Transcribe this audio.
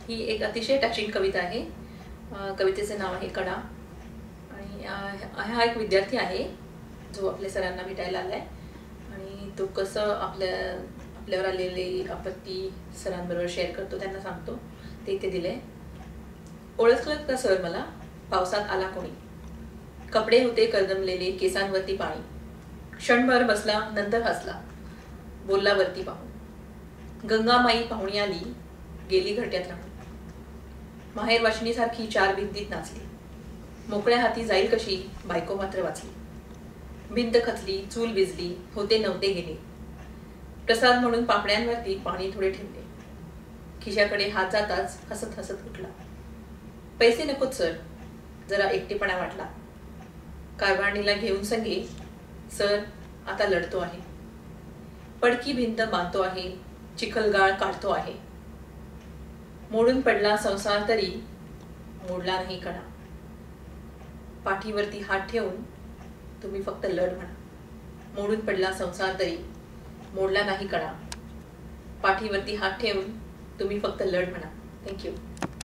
ही एक अतिशय टचिंग कविता आहे। कवितेचे नाव आहे कडा। आणि हा एक विद्यार्थी आहे जो आपल्या सरांना भेटायला आलाय आणि तो कसं आपल्यावर आलेली आपत्ती सरांबरोबर शेअर करतो, त्यांना सांगतो। ते इथे दिले। ओळखलं का सर मला? पावसात आला कोणी, कपडे होते कर्दमलेले, केसांवरती पाणी, क्षणभर बसला नंतर हसला, बोलला वरती पाहून, गंगामाई पाहुणी आली, गेली घरट्यात राहून, माहेर वाशिनीसारखी चार भिंतीत नाचली, मोकळ्या हाती जाईल कशी, बायको मात्र वाचली, भिंत खचली, चूल भिजली, होते नव्हते गेले, प्रसाद म्हणून पापड्यांवरती पाणी थोडे ठेवले, खिशाकडे हात जाताच हसत हसत उठला, पैसे नकोत सर, जरा एकटेपणा वाटला, कारभारणीला घेऊन संगे, सर आता लढतो आहे, पडकी भिंत बांधतो आहे, चिखलगाळ काढतो आहे, मोडून पडला संसार तरी मोडला नाही कडा, पाठीवरती हात ठेवून तुम्ही फक्त लढ म्हणा, मोडून पडला संसार तरी मोडला नाही कडा, पाठीवरती हात ठेवून तुम्ही फक्त लढ म्हणा। थँक्यू।